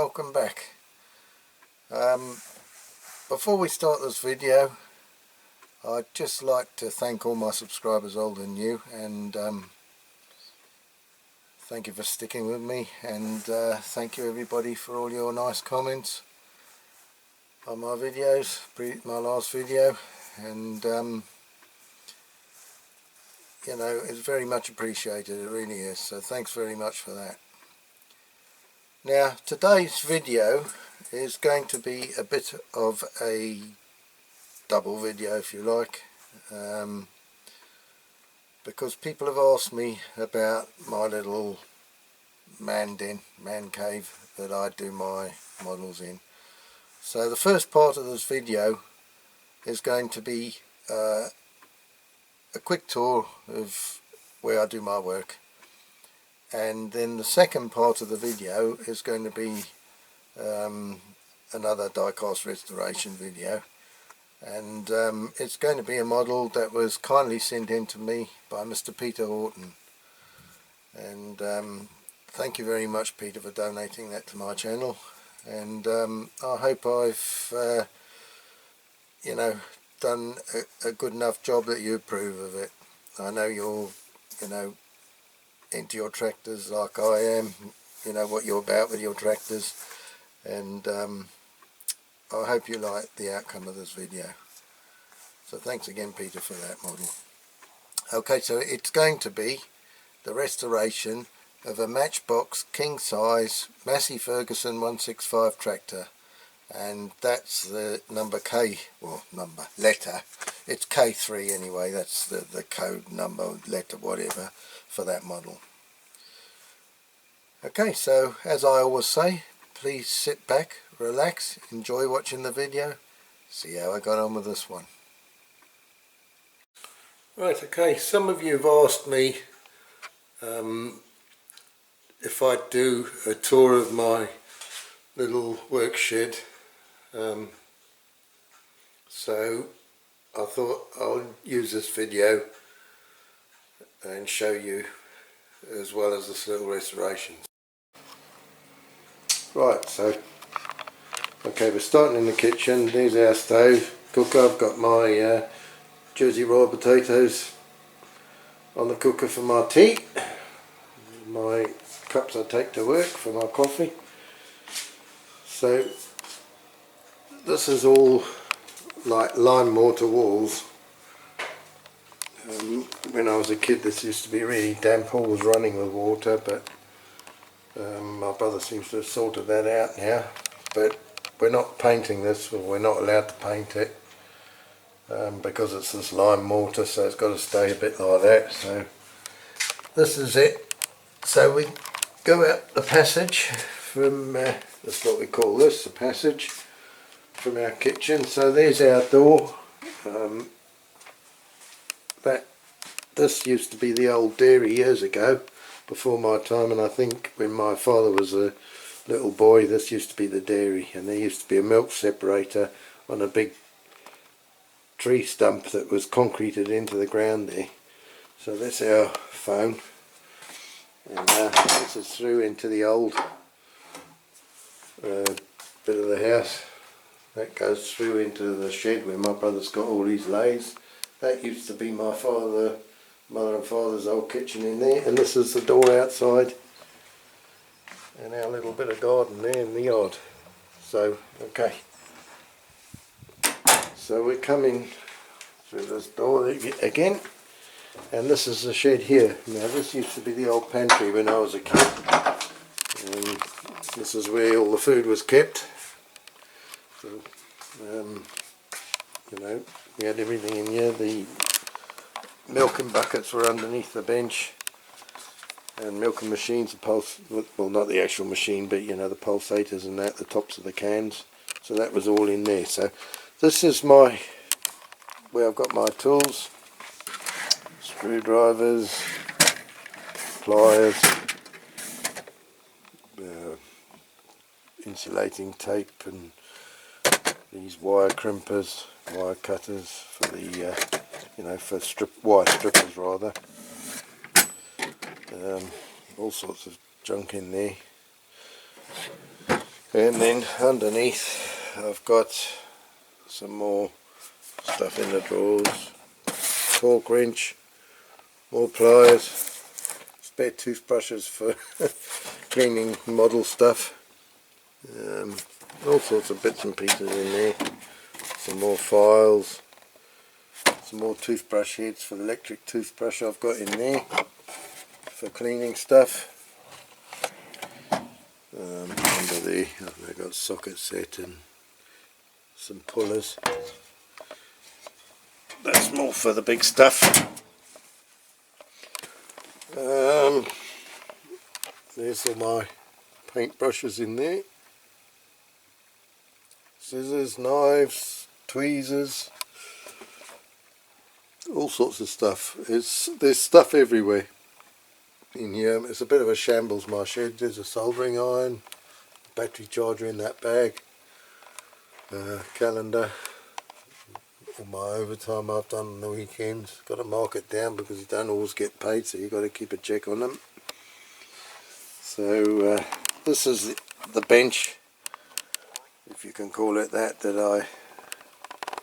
welcome back. Before we start this video, I'd just like to thank all my subscribers, old and new, and thank you for sticking with me, and thank you everybody for all your nice comments on my videos, my last video, and you know, it's very much appreciated, it really is, so thanks very much for that. Now, today's video is going to be a bit of a double video, if you like, because people have asked me about my little man cave that I do my models in. So the first part of this video is going to be a quick tour of where I do my work, and then the second part of the video is going to be another die-cast restoration video, and it's going to be a model that was kindly sent in to me by Mr. Peter Horton, and thank you very much, Peter, for donating that to my channel, and I hope I've you know, done a good enough job that you approve of it. I know you're, you know, into your tractors like I am, you know what you're about with your tractors, and I hope you like the outcome of this video. So thanks again, Peter, for that model. Okay, so it's going to be the restoration of a Matchbox king size Massey-Ferguson 165 tractor, and that's the number K, well, letter, it's K3 anyway, that's the code number, letter, whatever, for that model. Okay, so as I always say, please sit back, relax, enjoy watching the video, see how I got on with this one. Right, okay, some of you have asked me if I do a tour of my little work shed, so I thought I'll use this video and show you as well as this little restoration. Right, so okay, we're starting in the kitchen. There's our stove, cooker. I've got my Jersey raw potatoes on the cooker for my tea, my cups I take to work for my coffee. So this is all like lime mortar walls. When I was a kid this used to be really damp, always running with water, but my brother seems to have sorted that out now. But we're not painting this, or we're not allowed to paint it, because it's this lime mortar, so it's got to stay a bit like that. So this is it. So we go out the passage from, that's what we call this, the passage from our kitchen. So there's our door. This used to be the old dairy years ago, before my time, and I think when my father was a little boy this used to be the dairy, and there used to be a milk separator on a big tree stump that was concreted into the ground there. So that's our phone, and this is through into the old bit of the house. That goes through into the shed where my brother's got all his lathes. That used to be my mother and father's old kitchen in there, and this is the door outside, and our little bit of garden there in the yard. So okay, so we're coming through this door again, and this is the shed here. Now this used to be the old pantry when I was a kid, and this is where all the food was kept. So, you know, we had everything in here. The milking buckets were underneath the bench, and milking machines, well, not the actual machine, but you know, the pulsators and that, the tops of the cans. So that was all in there. So this is where I've got my tools, screwdrivers, pliers, insulating tape, and these wire crimpers, wire cutters for the you know, for wire strippers rather. All sorts of junk in there. And then underneath I've got some more stuff in the drawers, torque wrench, more pliers, spare toothbrushes for cleaning model stuff, all sorts of bits and pieces in there, some more files, some more toothbrush heads for the electric toothbrush I've got in there for cleaning stuff. Under there I've got a socket set and some pullers. That's more for the big stuff. There's all my paintbrushes in there. Scissors, knives, tweezers, all sorts of stuff. There's stuff everywhere in here. It's a bit of a shambles, my shed. There's a soldering iron, battery charger in that bag, calendar, all my overtime I've done on the weekends. Got to mark it down because you don't always get paid, so you've got to keep a check on them. So this is the bench, if you can call it that I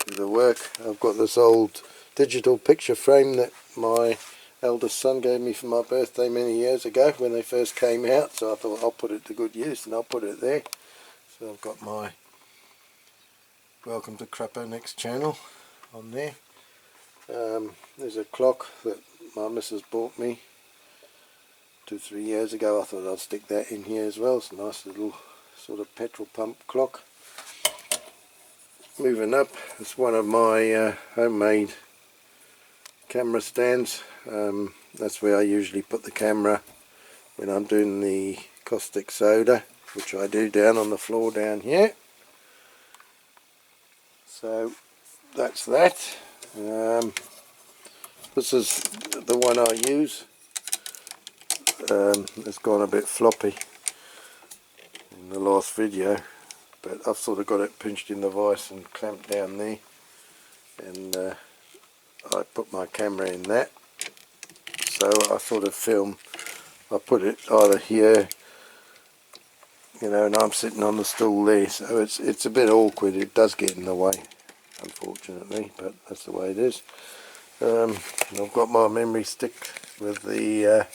do the work. I've got this old digital picture frame that my eldest son gave me for my birthday many years ago when they first came out, so I thought I'll put it to good use and I'll put it there. So I've got my Welcome to CRAPAUD Next channel on there. There's a clock that my missus bought me 2-3 years ago. I thought I'd stick that in here as well. It's a nice little sort of petrol pump clock. Moving up, it's one of my homemade camera stands. That's where I usually put the camera when I'm doing the caustic soda, which I do down on the floor down here. So that's that. This is the one I use. It's gone a bit floppy in the last video, but I've sort of got it pinched in the vise and clamped down there, and I put my camera in that, so I sort of film. I put it either here, you know, and I'm sitting on the stool there, so it's a bit awkward. It does get in the way, unfortunately, but that's the way it is. I've got my memory stick with the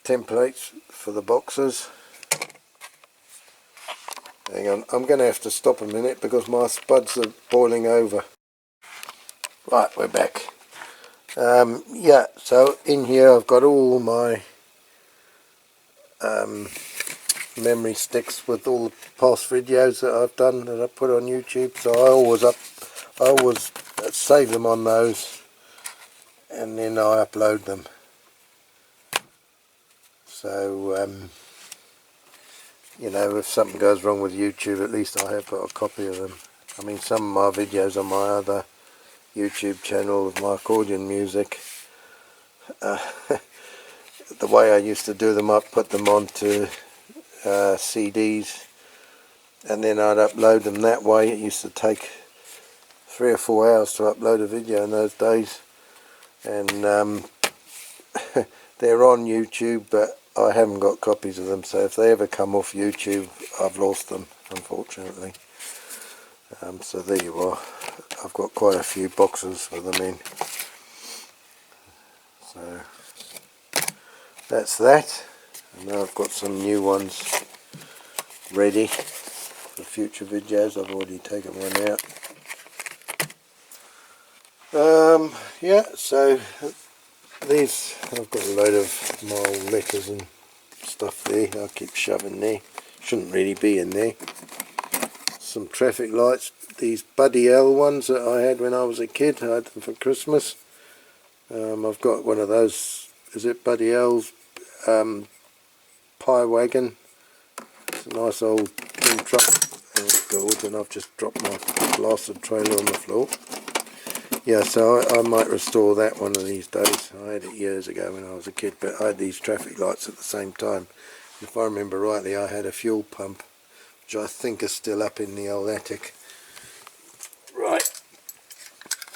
templates for the boxes. Hang on, I'm going to have to stop a minute because my spuds are boiling over. Right, we're back. Yeah, so in here I've got all my memory sticks with all the past videos that I've done that I put on YouTube. So I always save them on those, and then I upload them. So you know, if something goes wrong with YouTube, at least I have got a copy of them. I mean, some of my videos on my other YouTube channel of my accordion music, the way I used to do them, I'd put them onto CDs and then I'd upload them that way. It used to take 3 or 4 hours to upload a video in those days, and they're on YouTube, but I haven't got copies of them, so if they ever come off YouTube, I've lost them, unfortunately. So there you are. I've got quite a few boxes with them in. So that's that. And now I've got some new ones ready for future videos. I've already taken one out. Yeah, so these, I've got a load of my old letters and stuff there I keep shoving there. Shouldn't really be in there. Some traffic lights, these Buddy L ones that I had when I was a kid. I had them for Christmas. I've got one of those, is it Buddy L's pie wagon. It's a nice old tin truck. Oh god, and I've just dropped my blasted trailer on the floor. Yeah, so I might restore that one of these days. I had it years ago when I was a kid, but I had these traffic lights at the same time. If I remember rightly, I had a fuel pump, which I think is still up in the old attic. Right,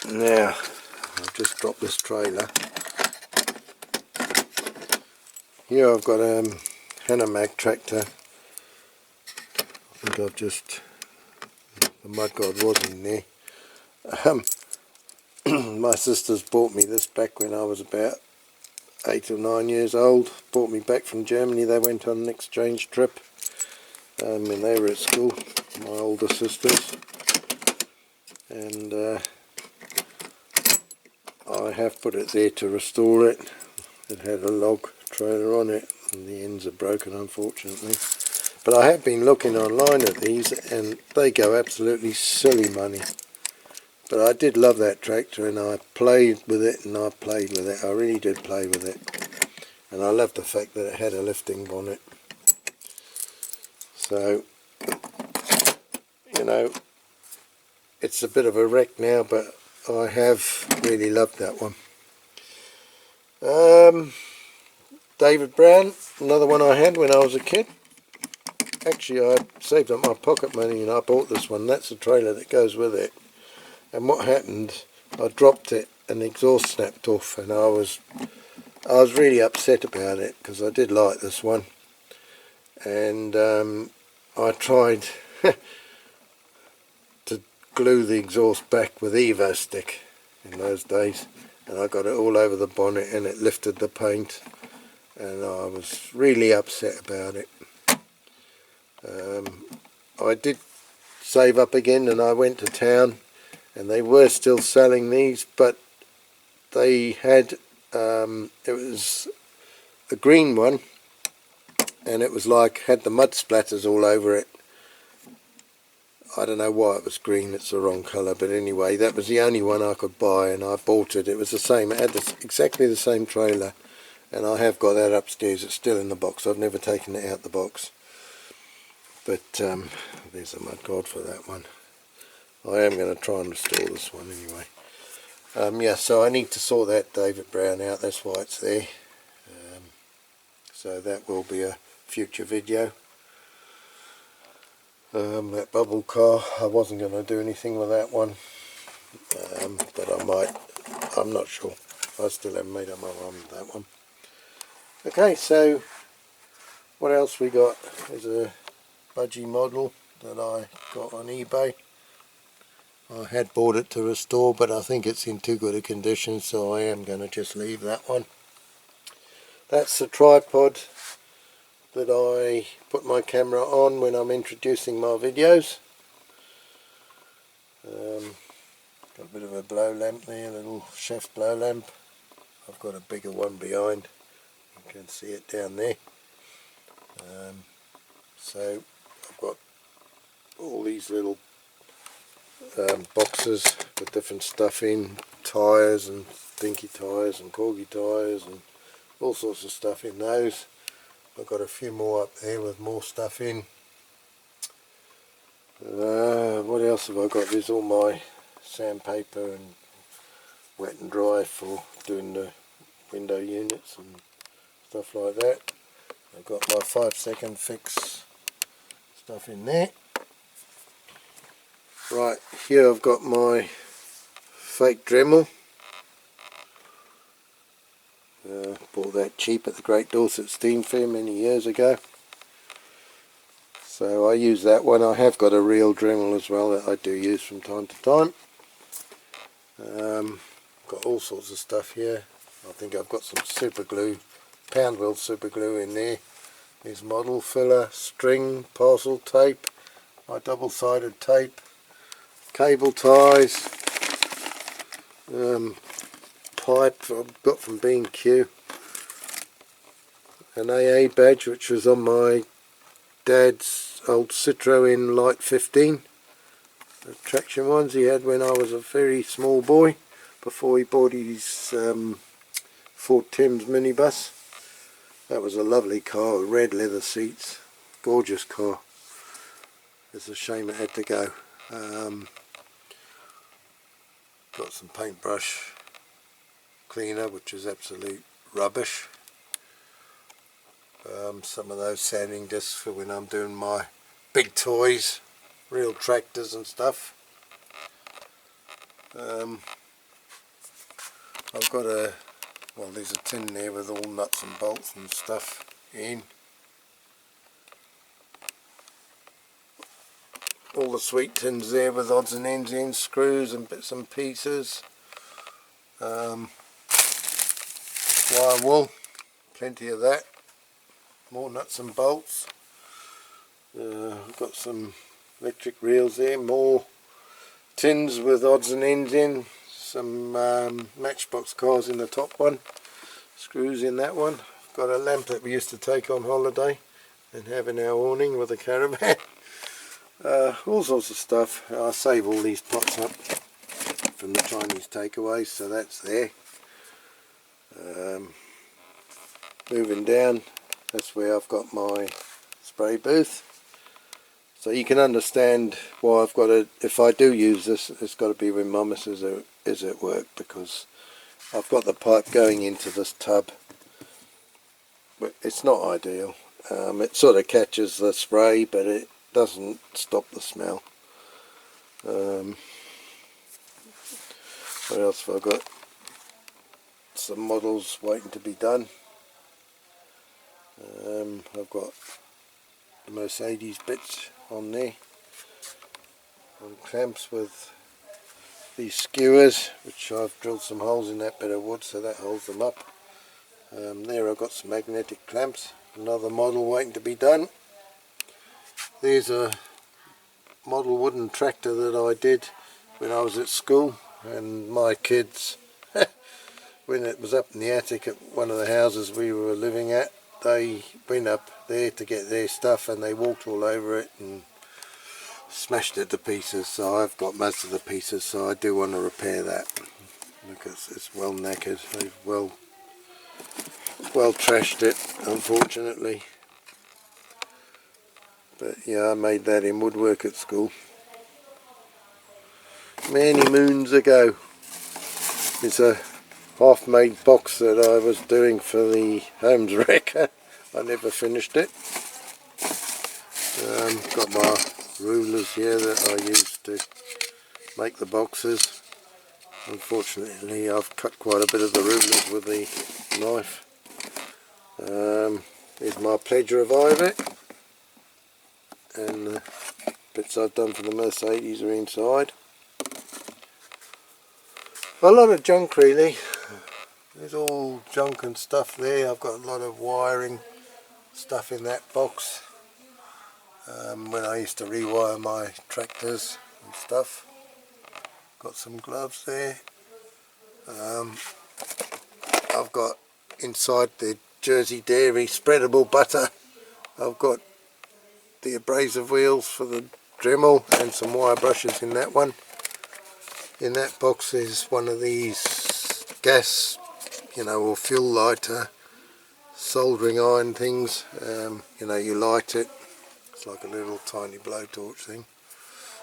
now I've just dropped this trailer. Here I've got Hanomag tractor. I think I've just, the mudguard was in there. My sisters bought me this back when I was about 8 or 9 years old. Brought me back from Germany. They went on an exchange trip when they were at school, my older sisters, and I have put it there to restore it. It had a log trailer on it and the ends are broken, unfortunately. But I have been looking online at these and they go absolutely silly money. But I did love that tractor and I played with it and I played with it. I really did play with it. And I love the fact that it had a lifting bonnet. So, you know, it's a bit of a wreck now, but I have really loved that one. David Brown, another one I had when I was a kid. Actually, I saved up my pocket money and I bought this one. That's the trailer that goes with it. And what happened, I dropped it and the exhaust snapped off, and I was really upset about it because I did like this one. And I tried to glue the exhaust back with Evo stick in those days, and I got it all over the bonnet and it lifted the paint, and I was really upset about it. I did save up again and I went to town and they were still selling these, but they had it was a green one and it was like had the mud splatters all over it. I don't know why it was green, it's the wrong colour, but anyway, that was the only one I could buy and I bought it. It was the same, it had exactly the same trailer, and I have got that upstairs. It's still in the box. I've never taken it out the box. But there's a mudguard for that one. I am going to try and restore this one anyway. Yeah, so I need to sort that David Brown out, that's why it's there. So that will be a future video. That bubble car, I wasn't going to do anything with that one, but I might, I'm not sure. I still haven't made up my mind with that one. Okay, so what else we got? There's a budgie model that I got on eBay. I had bought it to restore, but I think it's in too good a condition, so I am going to just leave that one. That's the tripod that I put my camera on when I'm introducing my videos. Got a bit of a blow lamp there, a little chef blow lamp. I've got a bigger one behind, you can see it down there. So I've got all these little boxes with different stuff in, tyres and dinky tyres and corgi tyres and all sorts of stuff in those. I've got a few more up there with more stuff in. What else have I got? There's all my sandpaper and wet and dry for doing the window units and stuff like that. I've got my 5-second fix stuff in there. Right, here I've got my fake Dremel. Bought that cheap at the Great Dorset Steam Fair many years ago. So I use that one. I have got a real Dremel as well that I do use from time to time. Got all sorts of stuff here. I think I've got some super glue, pound wheel super glue in there. There's model filler, string, parcel tape, my double-sided tape, cable ties, pipe I've got from B&Q, an AA badge which was on my dad's old Citroen Light 15, the traction ones he had when I was a very small boy before he bought his Ford Thames minibus. That was a lovely car with red leather seats, gorgeous car. It's a shame it had to go. Got some paintbrush cleaner which is absolute rubbish. Some of those sanding discs for when I'm doing my big toys, real tractors and stuff. I've got well, there's a tin there with all nuts and bolts and stuff in. all the sweet tins there with odds and ends in, screws and bits and pieces. Wire wool, plenty of that. More nuts and bolts. I've got some electric reels there, more tins with odds and ends in, some Matchbox cars in the top one, screws in that one. I've got a lamp that we used to take on holiday and have in our awning with a caravan. All sorts of stuff. I save all these pots up from the Chinese takeaways, so that's there. Moving down, that's where I've got my spray booth. So you can understand why I've got to, if I do use this, it's got to be when my missus is at work, because I've got the pipe going into this tub. But it's not ideal. It sort of catches the spray, but it doesn't stop the smell. What else have I got? Some models waiting to be done. I've got the Mercedes bits on there, on clamps with these skewers, which I've drilled some holes in that bit of wood so that holds them up. There I've got some magnetic clamps, another model waiting to be done. There's a model wooden tractor that I did when I was at school, and my kids, when it was up in the attic at one of the houses we were living at, they went up there to get their stuff and they walked all over it and smashed it to pieces. So I've got most of the pieces, so I do want to repair that because it's well knackered. They've well trashed it, unfortunately. But yeah, I made that in woodwork at school many moons ago. It's a half-made box that I was doing for the Homes Wrecker. I never finished it. Got my rulers here that I used to make the boxes. Unfortunately, I've cut quite a bit of the rulers with the knife. Here's my pledge reviver, and the bits I've done for the Mercedes are inside. A lot of junk really. There's all junk and stuff there. I've got a lot of wiring stuff in that box. When I used to rewire my tractors and stuff. Got some gloves there. I've got inside the Jersey Dairy spreadable butter. I've got the abrasive wheels for the Dremel and some wire brushes in that one. In that box is one of these gas, or fuel lighter soldering iron things. You light it. It's like a little tiny blowtorch thing.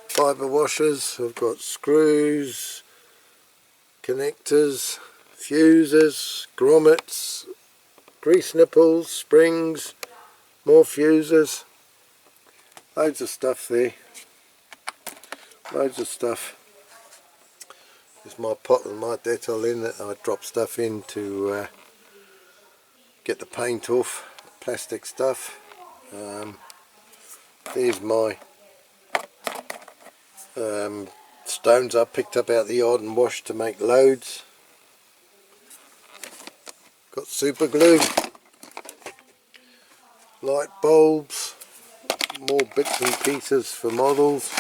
Fibre washers. I've got screws, connectors, fuses, grommets, grease nipples, springs, more fuses. Loads of stuff there. Loads of stuff. There's my pot with my Dettol in that I drop stuff in to get the paint off, plastic stuff. There's my stones I picked up out the yard and washed to make loads. Got super glue, light bulbs, more bits and pieces for models.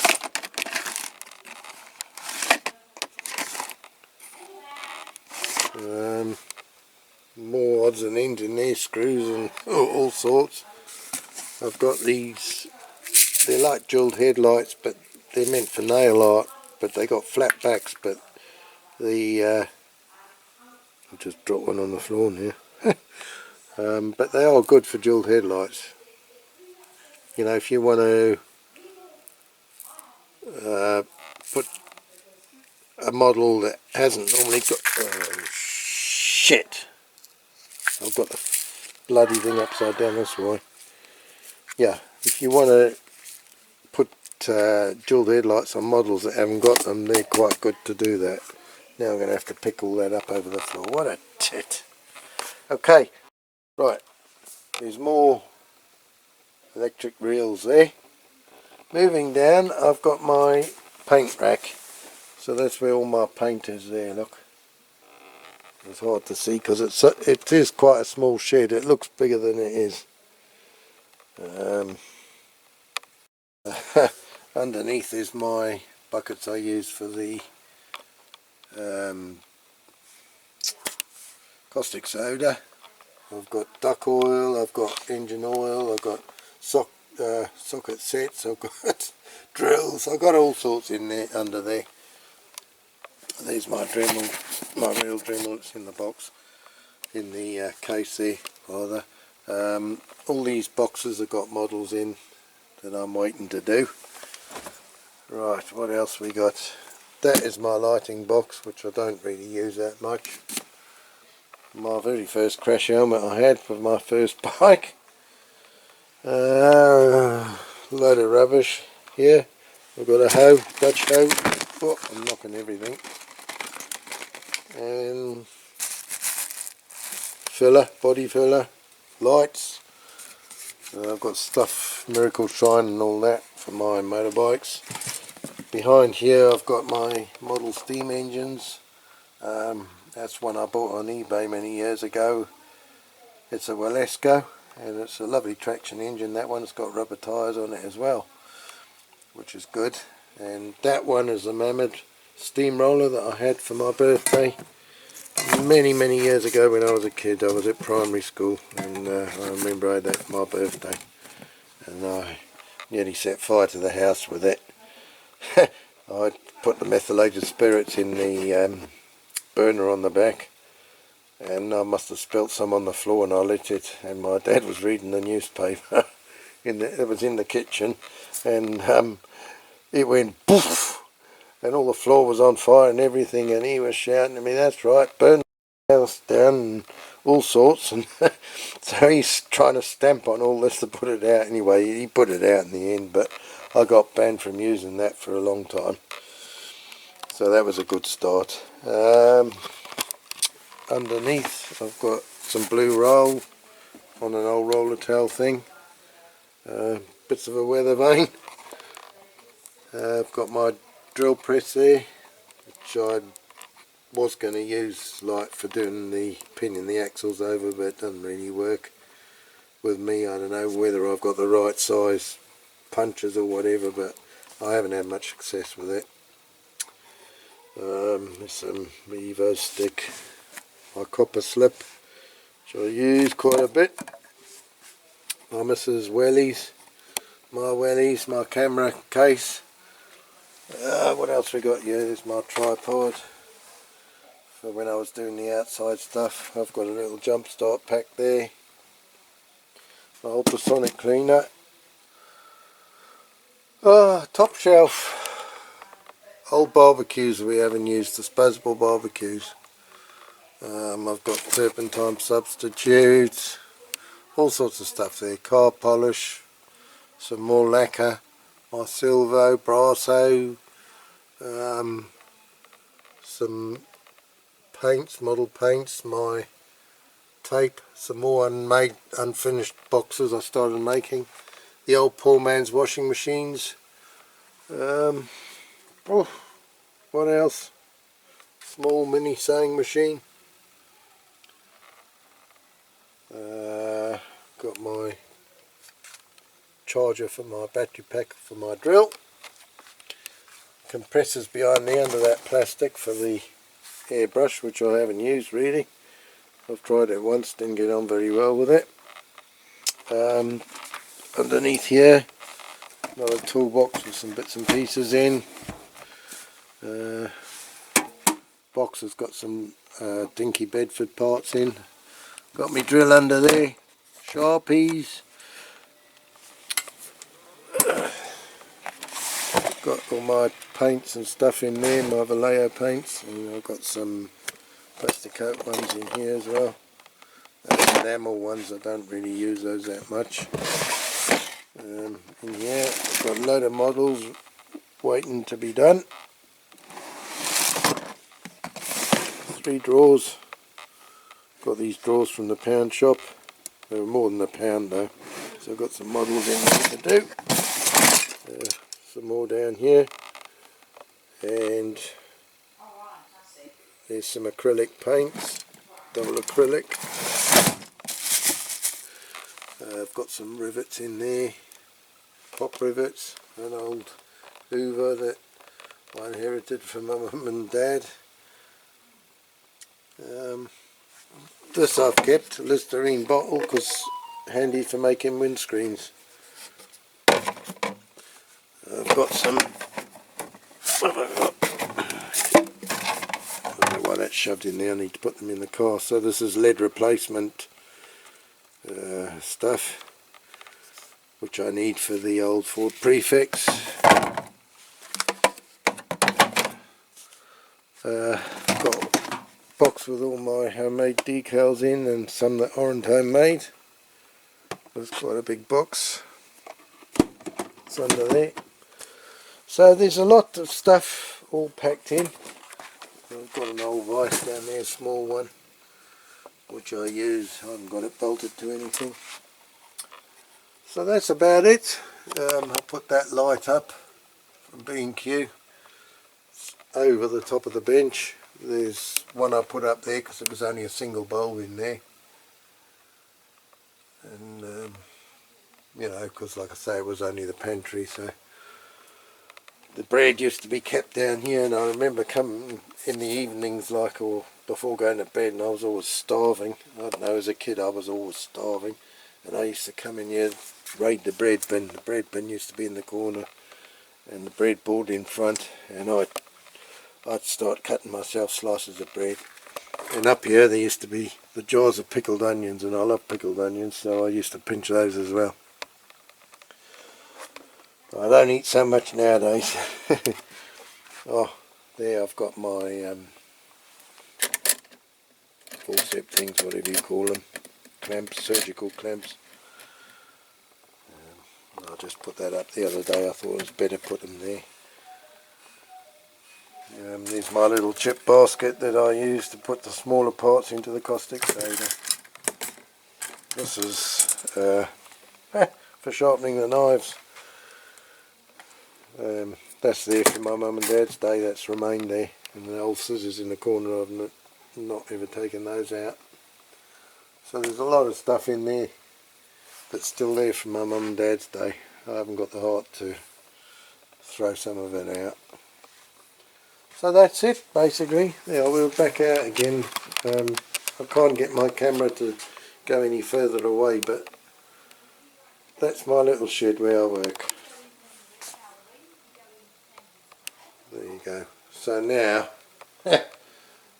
More odds and ends in there, screws and all sorts. I've got these, they're like jewelled headlights, but they're meant for nail art, but they got flat backs, but the I just dropped one on the floor here. But they are good for jewelled headlights. If you want to put a model that hasn't normally got, oh shit, I've got the bloody thing upside down, that's why. Yeah, if you want to put jewelled headlights on models that haven't got them, they're quite good to do that. Now I'm going to have to pick all that up over the floor. What a tit. Okay, right, there's more electric reels there. Moving down, I've got my paint rack. So that's where all my paint is there, look. It's hard to see because it is quite a small shed. It looks bigger than it is. Underneath is my buckets I use for the caustic soda. I've got duck oil, I've got engine oil, I've got socket sets, I've got drills, I've got all sorts in there, under there. There's my Dremel, my real Dremel. It's in the box, in the case there, rather. All these boxes have got models in that I'm waiting to do. Right, what else we got? That is my lighting box, which I don't really use that much. My very first crash helmet I had for my first bike. Load of rubbish here. I've got a hoe, Dutch hoe. Oh, I'm knocking everything. And filler, body filler, lights. I've got stuff, Miracle Shine and all that for my motorbikes. Behind here I've got my model steam engines. That's one I bought on eBay many years ago. It's a Walesko and it's a lovely traction engine. That one's got rubber tyres on it as well, which is good. And that one is a Mammoth steamroller that I had for my birthday many years ago when I was a kid. I was at primary school, and I remember I had that for my birthday, and I nearly set fire to the house with it. I put the methylated spirits in the burner on the back, and I must have spilt some on the floor, and I lit it, and my dad was reading the newspaper. It was in the kitchen, and it went poof, and all the floor was on fire and everything, and he was shouting at me, "That's right, burn the house down," and all sorts. And so he's trying to stamp on all this to put it out. Anyway, he put it out in the end, but I got banned from using that for a long time. So that was a good start. Underneath I've got some blue roll on an old roller tail thing. Bits of a weather vane. I've got my drill press there, which I was going to use like for doing the pinning the axles over, but it doesn't really work with me. I don't know whether I've got the right size punches or whatever, but I haven't had much success with it. There's some Evo stick, my copper slip, which I use quite a bit. My missus' wellies, my camera case. What else we got here? There's my tripod for when I was doing the outside stuff. I've got a little jump start pack there. My ultrasonic cleaner. Top shelf. Old barbecues we haven't used, disposable barbecues. I've got turpentine substitutes, all sorts of stuff there. Car polish, some more lacquer, my Silvo, Brasso, some paints, model paints, my tape, some more unfinished boxes I started making, the old poor man's washing machines. What else? Small mini sewing machine. Got my charger for my battery pack for my drill. Compressors behind there under that plastic for the airbrush, which I haven't used really. I've tried it once, didn't get on very well with it. Underneath here, another toolbox with some bits and pieces in. Box has got some dinky Bedford parts in. Got me drill under there, Sharpies. Got all my paints and stuff in there, my Vallejo paints, and I've got some plastic coat ones in here as well. And enamel ones, I don't really use those that much. In here I've got a load of models waiting to be done. 3 drawers. Got these drawers from the pound shop. They were more than a pound though. So I've got some models in there to do. some more down here, and there's some acrylic paints, double acrylic. I've got some rivets in there, pop rivets, an old Hoover that I inherited from my mum and dad. This I've kept, a Listerine bottle, because handy for making windscreens. I've got some, what have I got? I don't know why that's shoved in there, I need to put them in the car. So this is lead replacement stuff, which I need for the old Ford Prefix. I've got a box with all my homemade decals in, and some that aren't homemade. There's quite a big box. It's under there. So there's a lot of stuff all packed in. I've got an old vice down there, a small one, which I use. I haven't got it bolted to anything. So that's about it. I put that light up from B&Q over the top of the bench. There's one I put up there because it was only a single bulb in there. And you know, because like I say, it was only the pantry, so the bread used to be kept down here, and I remember coming in the evenings, like, or before going to bed, and I was always starving. I don't know, as a kid I was always starving, and I used to come in here, raid the bread bin. The bread bin used to be in the corner and the bread board in front, and I'd start cutting myself slices of bread. And up here there used to be the jars of pickled onions, and I love pickled onions, so I used to pinch those as well. I don't eat so much nowadays. Oh, there I've got my forceps things, whatever you call them, clamps, surgical clamps. I just put that up the other day. I thought it was better put them there. There's my little chip basket that I use to put the smaller parts into the caustic soda. This is for sharpening the knives. That's there from my mum and dad's day, that's remained there. And the old scissors in the corner, I've not ever taken those out. So there's a lot of stuff in there that's still there from my mum and dad's day. I haven't got the heart to throw some of it out. So that's it basically. Yeah, we're back out again. I can't get my camera to go any further away, but that's my little shed where I work. There you go. So now,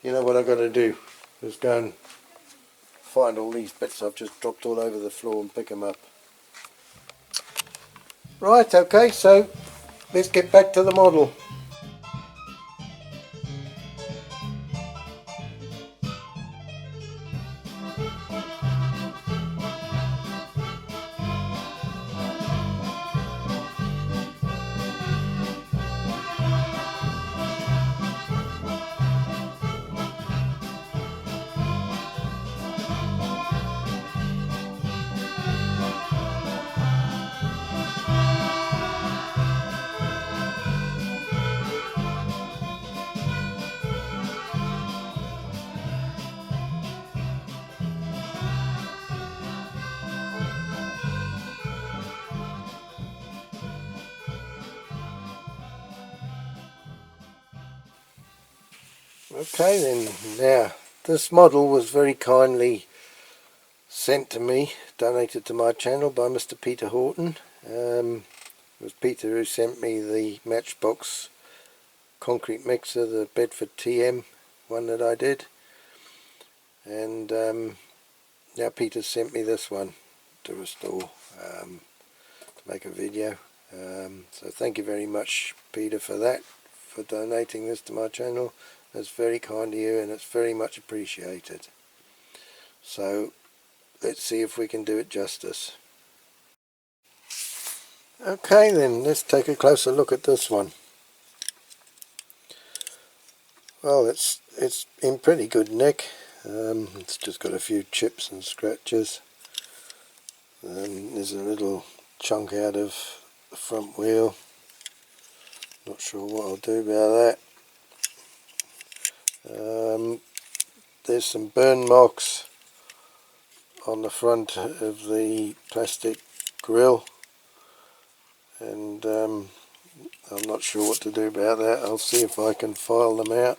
you know what I've got to do is go and find all these bits I've just dropped all over the floor and pick them up. Right, okay, so let's get back to the model. Okay then, now this model was very kindly sent to me, donated to my channel by Mr. Peter Horton. It was Peter who sent me the Matchbox concrete mixer, the Bedford TM one that I did, and now Peter sent me this one to restore, to make a video. So thank you very much, Peter, for that, for donating this to my channel. That's very kind of you, and it's very much appreciated. So let's see if we can do it justice. Okay then, let's take a closer look at this one. Well, it's in pretty good nick. It's just got a few chips and scratches. There's a little chunk out of the front wheel. Not sure what I'll do about that. There's some burn marks on the front of the plastic grille, and I'm not sure what to do about that. I'll see if I can file them out.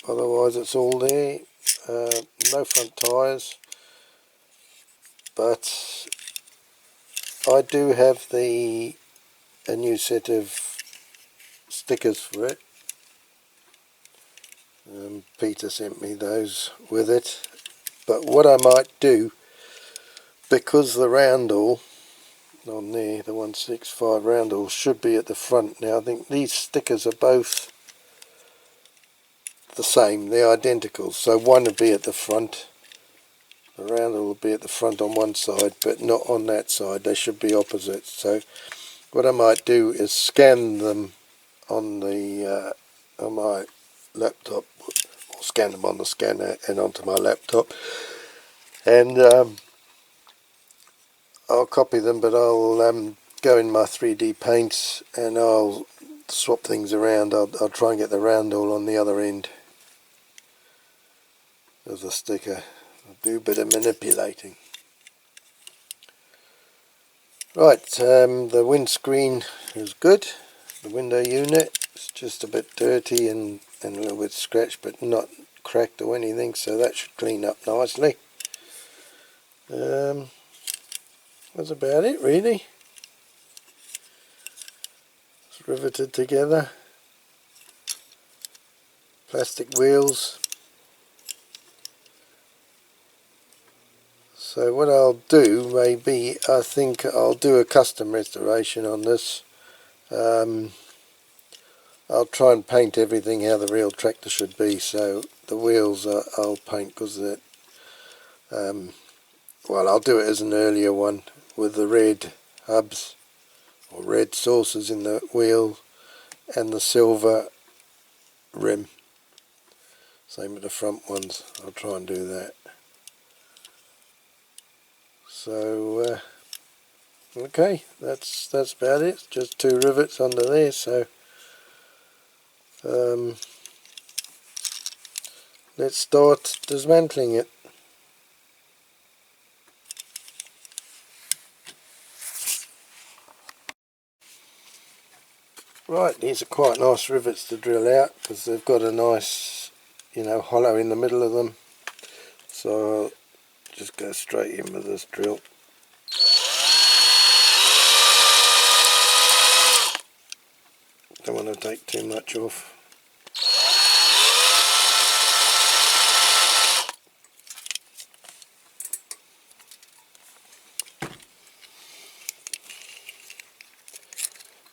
Otherwise it's all there. No front tyres, but I do have a new set of stickers for it. Peter sent me those with it, but what I might do, because the roundel on there, the 165 roundel, should be at the front. Now I think these stickers are both the same, they're identical, so one will be at the front, the roundel will be at the front on one side but not on that side, they should be opposite. So what I might do is scan them on the on my laptop, or scan them on the scanner and onto my laptop, and I'll copy them, but I'll go in my 3D paints and I'll swap things around. I'll try and get the roundel on the other end of the sticker. I'll do a bit of manipulating. Right, the windscreen is good. The window unit is just a bit dirty and a little bit scratched, but not cracked or anything, so that should clean up nicely. That's about it really. It's riveted together. Plastic wheels. So what I'll do, maybe, I think I'll do a custom restoration on this. I'll try and paint everything how the real tractor should be, so the wheels I'll paint, because well, I'll do it as an earlier one with the red hubs or red saucers in the wheel and the silver rim. Same with the front ones, I'll try and do that. So okay, that's about it. Just 2 rivets under there, so let's start dismantling it. Right, these are quite nice rivets to drill out because they've got a nice, hollow in the middle of them. So I'll just go straight in with this drill. Don't want to take too much off.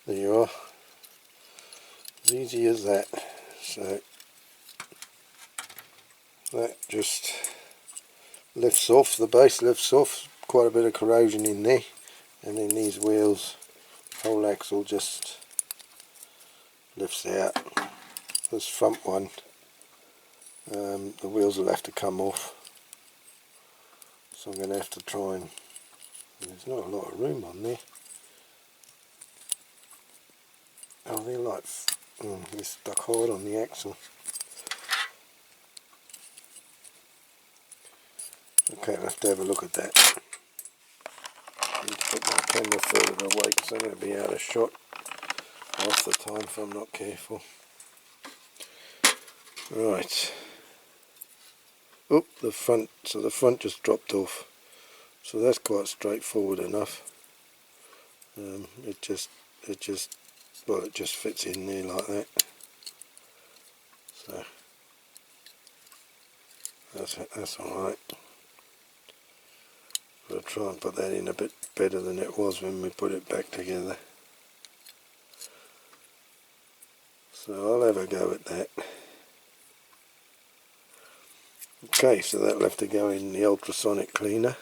There you are. As easy as that. So that just lifts off, the base lifts off, quite a bit of corrosion in there, and then these wheels, whole axle just lifts out. This front one, the wheels will have to come off, so I'm going to have to try and, there's not a lot of room on there. Oh, they're like, they're stuck hard on the axle. Okay, I'll have to have a look at that. I need to put my camera further away because I'm going to be out of shot half the time if I'm not careful. Right. Oh, the front, so the front just dropped off. So that's quite straightforward enough. It just fits in there like that. So that's alright. I'll try and put that in a bit better than it was when we put it back together. So I'll have a go at that. Okay, so that'll have to go in the ultrasonic cleaner.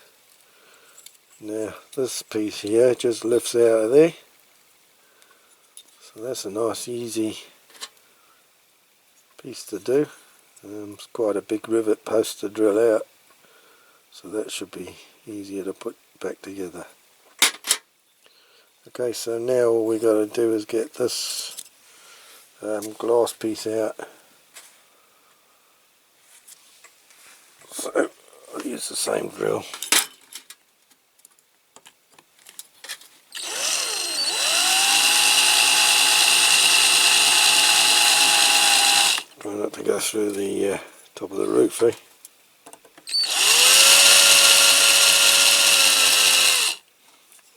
Now this piece here just lifts out of there. So that's a nice easy piece to do. It's quite a big rivet post to drill out, so that should be easier to put back together. Okay, so now all we got to do is get this glass piece out. So I'll use the same drill. Try not to go through the top of the roof, eh?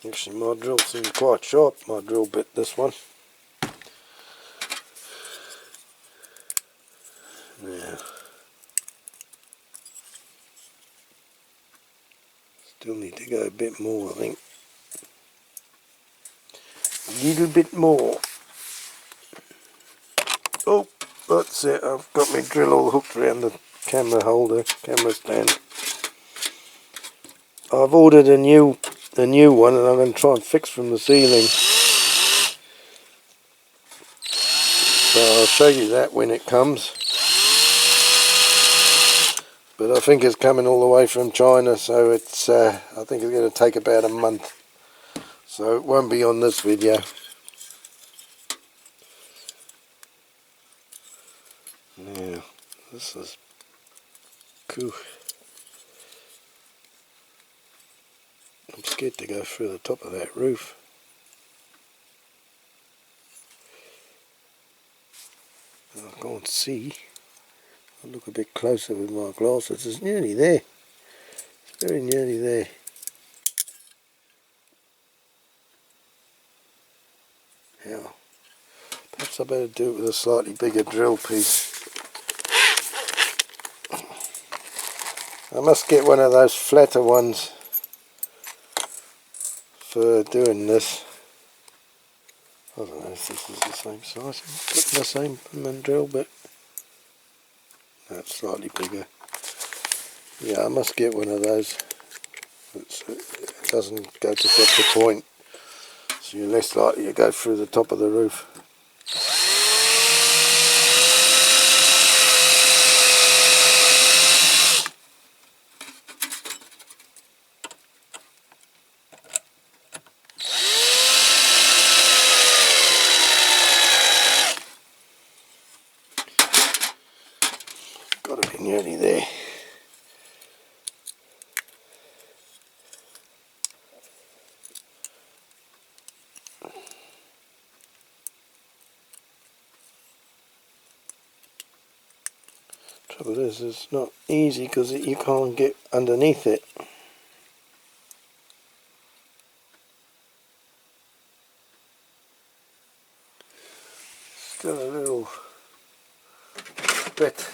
Actually, my drill seems quite sharp, my drill bit, this one. Now, still need to go a bit more, I think. A little bit more. Oh, that's it. I've got my drill all hooked around the camera holder, camera stand. I've ordered a new one, and I'm going to try and fix from the ceiling. So I'll show you that when it comes. But I think it's coming all the way from China, so it's I think it's going to take about a month. So it won't be on this video. Now, this is cool. I'm scared to go through the top of that roof. I can't see. I'll look a bit closer with my glasses. It's nearly there. It's very nearly there. Now, perhaps I better do it with a slightly bigger drill piece. I must get one of those flatter ones for doing this. I don't know if this is the same size. I'm putting the same drill bit. That's slightly bigger. Yeah, I must get one of those. It doesn't go to such a point, so you're less likely to go through the top of the roof. Got to be nearly there. Trouble is, it's not easy because you can't get underneath it. Still a little bit.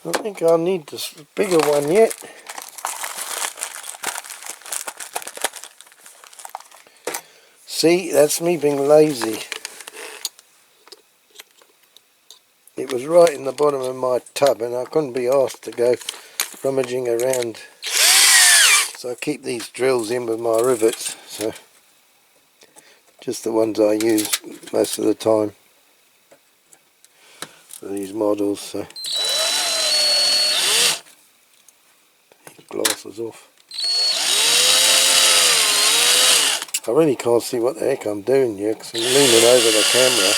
I think I'll need this bigger one yet. See, that's me being lazy. It was right in the bottom of my tub and I couldn't be asked to go rummaging around. So I keep these drills in with my rivets. So just the ones I use most of the time for these models. So glasses off. I really can't see what the heck I'm doing here because I'm leaning over the camera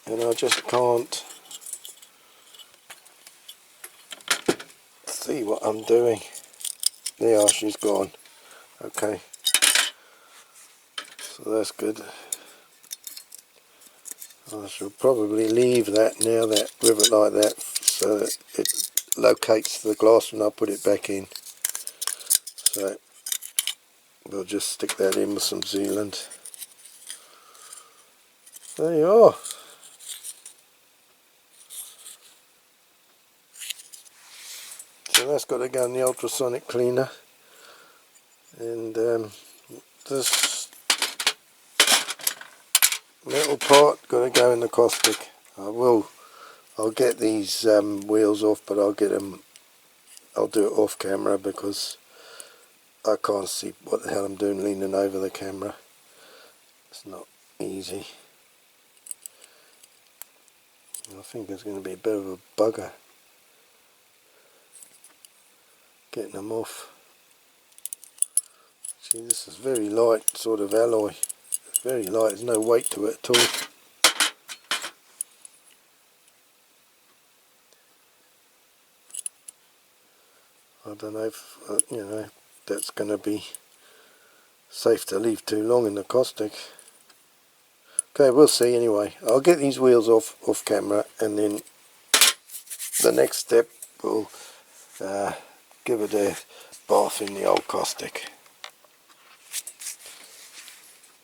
and I just can't see what I'm doing. There, she's gone. Okay, so that's good. I shall probably leave that now, that rivet like that, so that it locates the glass when I put it back in. So we'll just stick that in with some sealant. There you are. So So that's got to go in the ultrasonic cleaner, and this metal part got to go in the caustic. I'll get these wheels off, but I'll do it off camera because I can't see what the hell I'm doing leaning over the camera. It's not easy. I think it's going to be a bit of a bugger getting them off. See, this is very light sort of alloy. It's very light, there's no weight to it at all. I don't know if, that's going to be safe to leave too long in the caustic. Okay, we'll see anyway. I'll get these wheels off camera, and then the next step we'll give it a bath in the old caustic.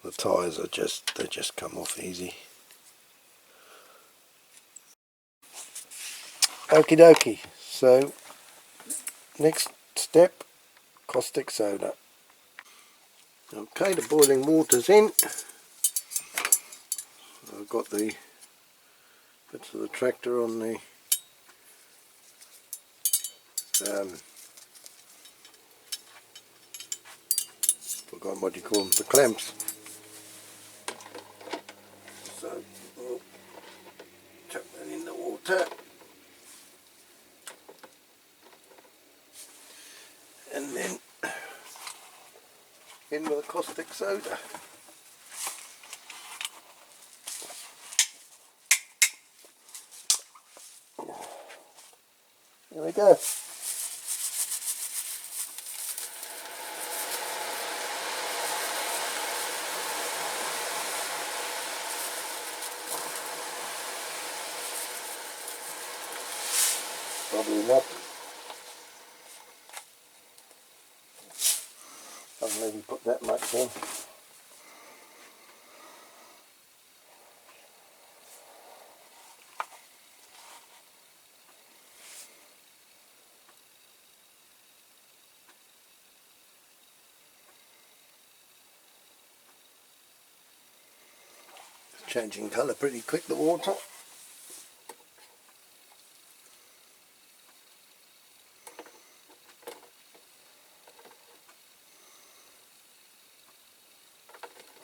The tyres they just come off easy. Okie dokie. So next step, caustic soda. Okay, the boiling water's in. I've got the bits of the tractor on the forgotten what you call them, the clamps. So we'll chuck that in the water, and then in with the caustic soda. There we go. Probably enough. I'll maybe put that much in. It's changing colour pretty quick, the water.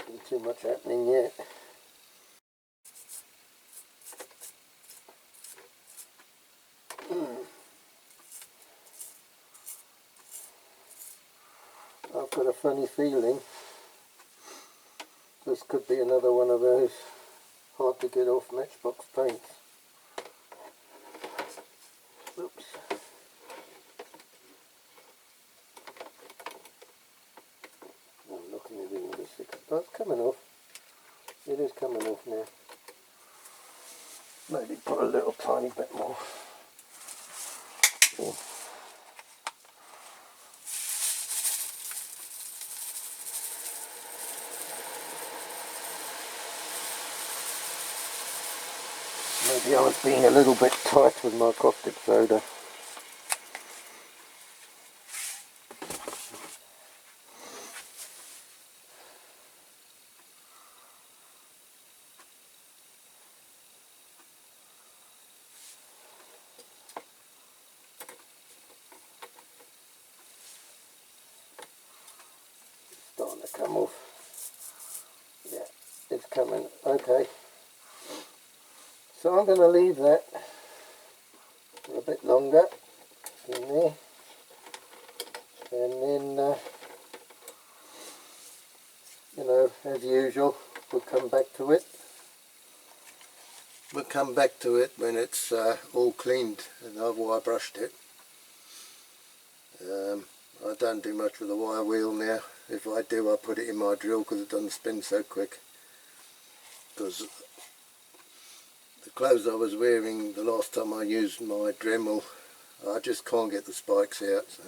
Not too much happening yet. I've got a funny feeling this could be another one of those hard to get off Matchbox paints. Oops. I'm looking at it in the 6. Oh, it's coming off. It is coming off now. Maybe put a little tiny bit more. Oh. Maybe I was being a little bit tight with my caustic soda. Starting to come off. Yeah, it's coming. Okay. So I'm going to leave that for a bit longer in there, and then as usual, we'll come back to it. We'll come back to it when it's all cleaned and I've wire brushed it. I don't do much with the wire wheel now. If I do, I put it in my drill because it doesn't spin so quick. Because the clothes I was wearing the last time I used my Dremel, I just can't get the spikes out. So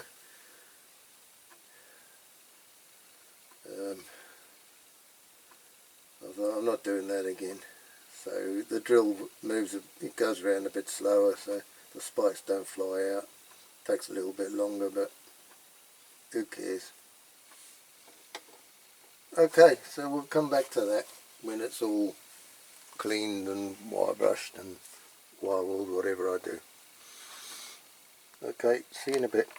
I thought, I'm not doing that again. So the drill moves, it goes around a bit slower, so the spikes don't fly out. Takes a little bit longer, but who cares. Okay, so we'll come back to that when it's all cleaned and wire brushed and wire walled, whatever I do. Okay, see you in a bit.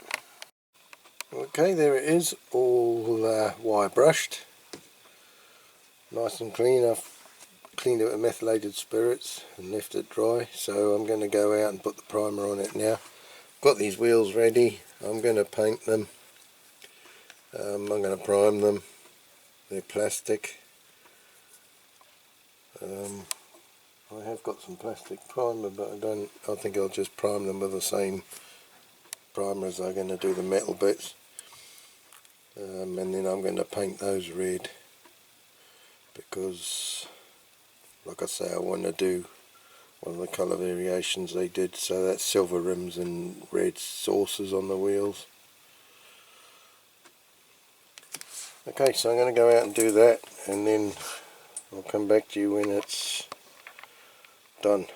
Okay, there it is, all wire brushed, nice and clean. I've cleaned it with methylated spirits and left it dry, so I'm going to go out and put the primer on it now. Got these wheels ready. I'm going to paint them. I'm going to prime them. They're plastic. I have got some plastic primer, but I think I'll just prime them with the same primer as I'm going to do the metal bits. And then I'm going to paint those red, because like I say, I want to do one of the colour variations they did, so that's silver rims and red saucers on the wheels. Okay, so I'm going to go out and do that, and then I'll come back to you when it's done.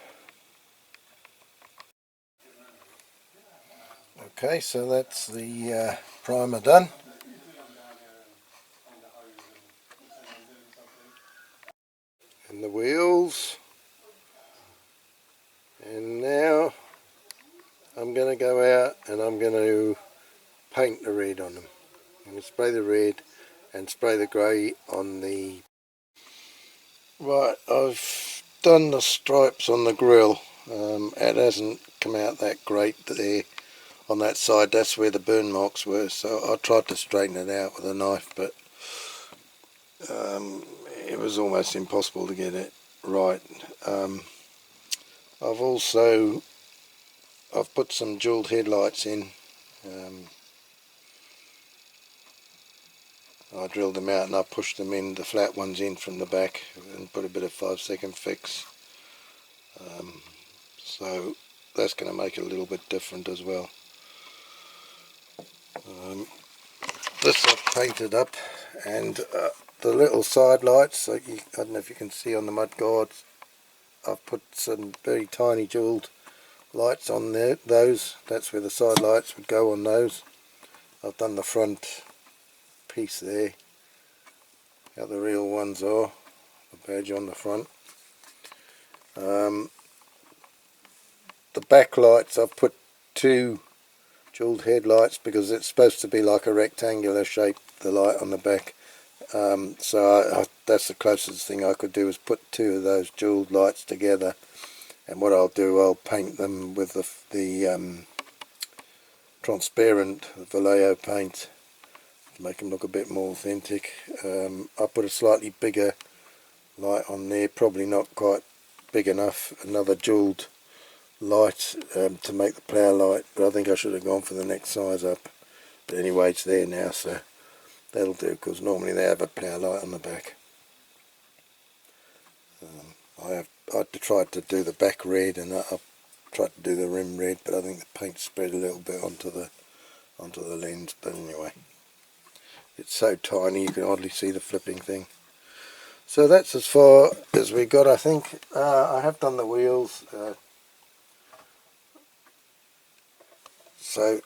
Okay, so that's the primer done. And the wheels. And now I'm going to go out and I'm going to paint the red on them. I'm going to spray the red and spray the grey on the... Right, I've done the stripes on the grill. It hasn't come out that great there on that side. That's where the burn marks were, so I tried to straighten it out with a knife, but it was almost impossible to get it right. I've put some jeweled headlights in. I drilled them out and I pushed them in, the flat ones in from the back, and put a bit of 5-second fix. So that's going to make it a little bit different as well. This I've painted up, and the little side lights, I don't know if you can see on the mud guards, I've put some very tiny jeweled lights on there. That's where the side lights would go on those. I've done the front piece there, how the real ones are, the badge on the front. The back lights, I've put 2 jeweled headlights because it's supposed to be like a rectangular shape, the light on the back. So that's the closest thing I could do, is put 2 of those jeweled lights together. And what I'll do, I'll paint them with the transparent Vallejo paint to make them look a bit more authentic. I put a slightly bigger light on there, probably not quite big enough, another jeweled light to make the plough light, but I think I should have gone for the next size up. But anyway, it's there now, so that'll do, because normally they have a plough light on the back. I tried to do the back red, and I tried to do the rim red, but I think the paint spread a little bit onto the lens. But anyway, it's so tiny you can hardly see the flipping thing. So that's as far as we got, I think. I have done the wheels. So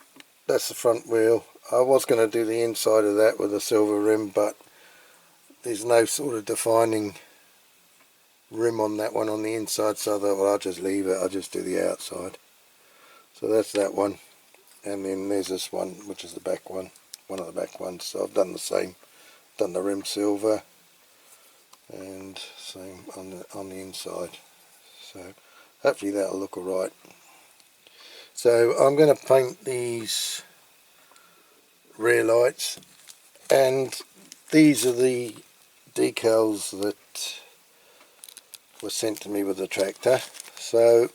that's the front wheel. I was going to do the inside of that with a silver rim, but there's no sort of defining rim on that one on the inside, so I thought, well, I'll just leave it, I'll just do the outside. So that's that one, and then there's this one, which is the back one, one of the back ones. So I've done the same, done the rim silver, and same on the inside. So hopefully that'll look alright. So I'm going to paint these rear lights, and these are the decals that were sent to me with the tractor. So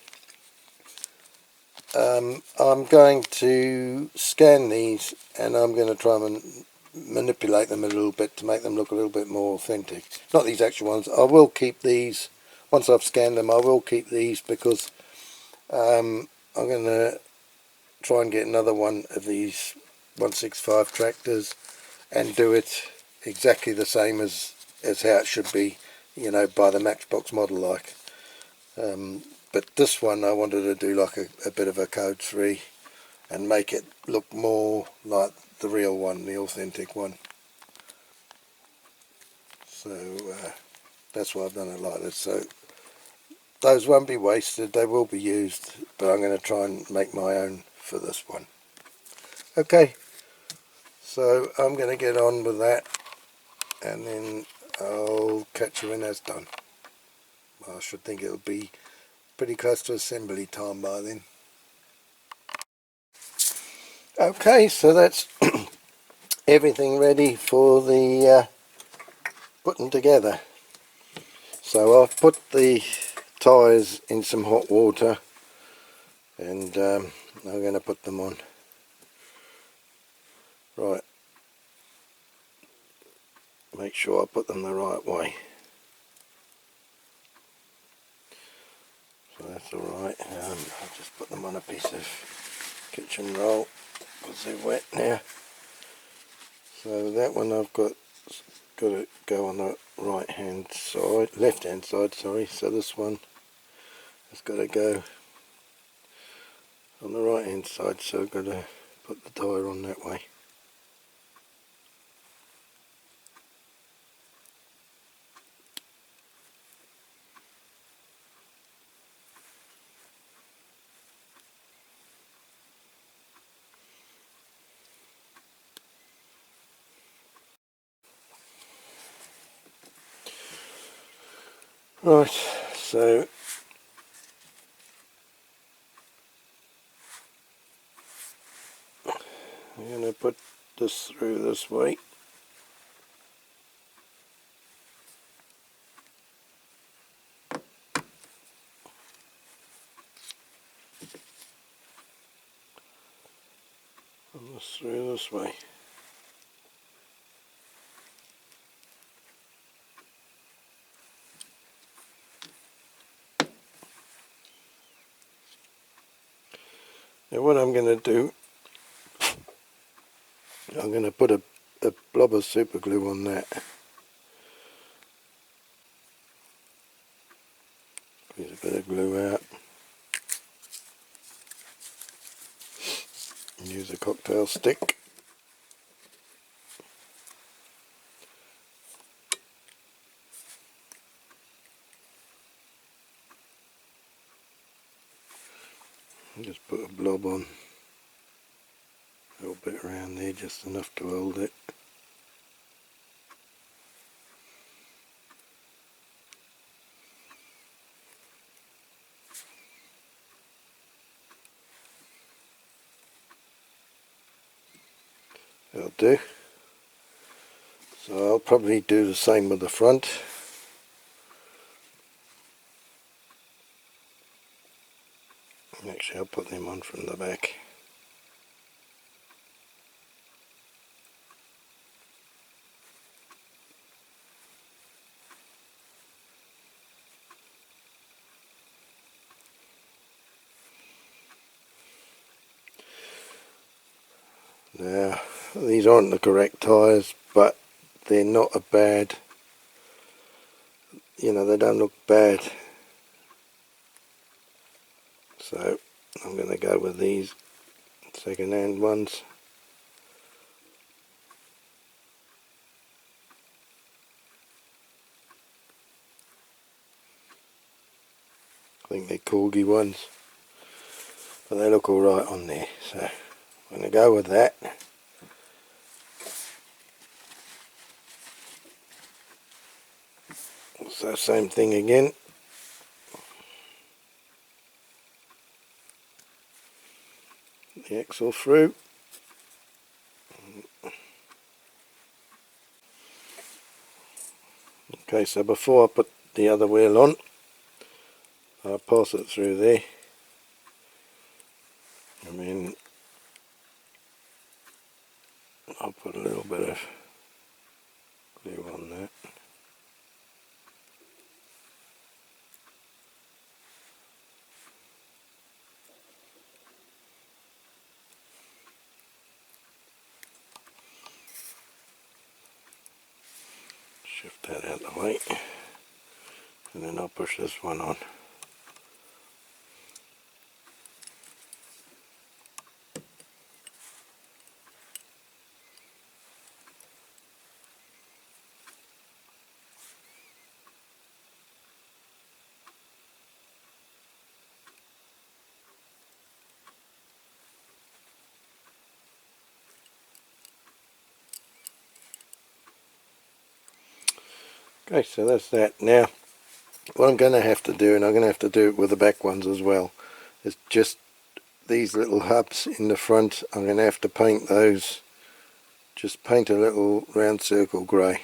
I'm going to scan these, and I'm going to try and manipulate them a little bit to make them look a little bit more authentic. Not these actual ones. I will keep these, once I've scanned them, I will keep these, because I'm going to try and get another one of these 165 tractors and do it exactly the same as how it should be, you know, by the Matchbox model like. But this one I wanted to do like a bit of a code 3, and make it look more like the real one, the authentic one. So that's why I've done it like this. So those won't be wasted, they will be used, but I'm going to try and make my own for this one. Okay, so I'm going to get on with that, and then I'll catch you when that's done. I should think it'll be pretty close to assembly time by then. Okay, so that's everything ready for the putting together. So I've put the tyres in some hot water, and I'm going to put them on. Right, make sure I put them the right way. So that's alright. I'll just put them on a piece of kitchen roll because they're wet now. So that one I've got to go on the right hand side, left hand side, sorry. So this one has got to go on the right hand side, so I've got to put the tyre on that way. Right, so I'm going to put this through this way. And this through this way. Now what I'm going to do, I'm going to put a blob of super glue on that. Squeeze a bit of glue out. And use a cocktail stick. And just put a blob on. A little bit around there, just enough to hold it. That'll do. So I'll probably do the same with the front. Actually, I'll put them on from the back. Now, these aren't the correct tyres, but they're not a bad, you know, they don't look bad. So I'm going to go with these second-hand ones. I think they're corgi ones, but they look alright on there, so I'm going to go with that. So same thing again. The axle through. Okay, so before I put the other wheel on, I'll pass it through there. And then I'll put a little bit of glue on that. Shift that out of the way, and then I'll push this one on. Okay, so that's that. Now what I'm going to have to do, and I'm going to have to do it with the back ones as well, is just these little hubs in the front. I'm going to have to paint those, just paint a little round circle grey.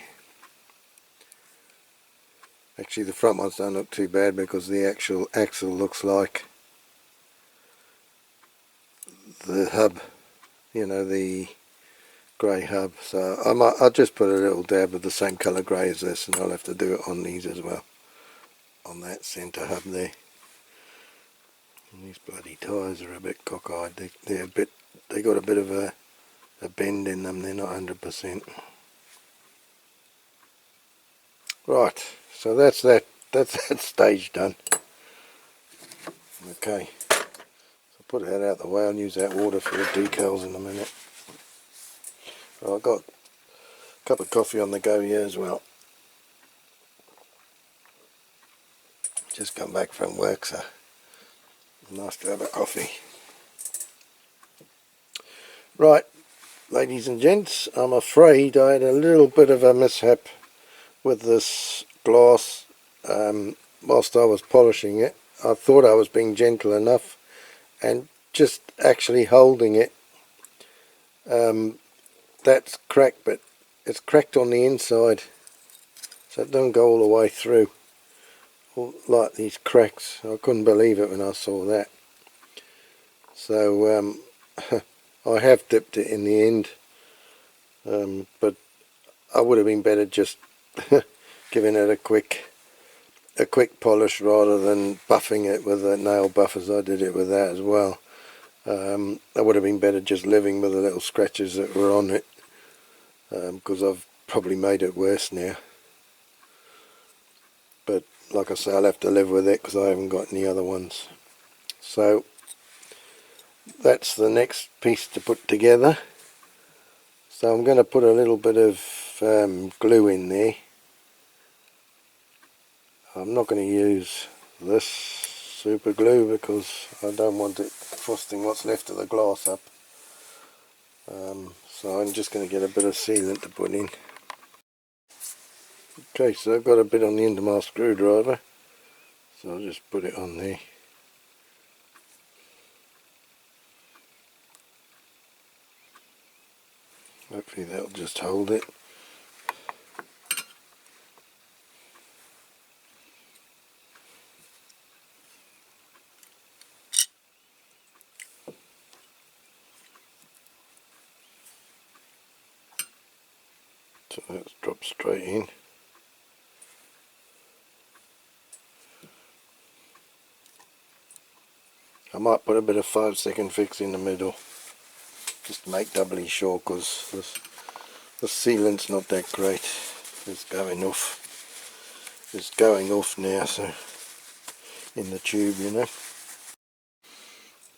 Actually the front ones don't look too bad because the actual axle looks like the hub, you know, the grey hub. So I'll just put a little dab of the same colour grey as this, and I'll have to do it on these as well, on that centre hub there. And these bloody tyres are a bit cockeyed. They got a bit of a bend in them. They're not 100%. Right, so that's that stage done. Okay, so put that out the way. I'll use that water for the decals in a minute. Well, I've got a cup of coffee on the go here as well. Just come back from work, so nice to have a coffee. Right, ladies and gents, I'm afraid I had a little bit of a mishap with this glass whilst I was polishing it. I thought I was being gentle enough, and just actually holding it, that's cracked, but it's cracked on the inside, so it doesn't go all the way through, like these cracks. I couldn't believe it when I saw that. So I have dipped it in the end, but I would have been better just giving it a quick polish rather than buffing it with a nail buff as I did it with that as well. That would have been better just living with the little scratches that were on it, because I've probably made it worse now. But like I say, I'll have to live with it because I haven't got any other ones. So that's the next piece to put together. So I'm going to put a little bit of glue in there. I'm not going to use this super glue because I don't want it frosting what's left of the glass up. So I'm just going to get a bit of sealant to put in. Okay, so I've got a bit on the end of my screwdriver, so I'll just put it on there. Hopefully that'll just hold it. So that's dropped straight in. I might put a bit of 5-second fix in the middle, just to make doubly sure, because the sealant's not that great. It's going off. It's going off now, so in the tube, you know.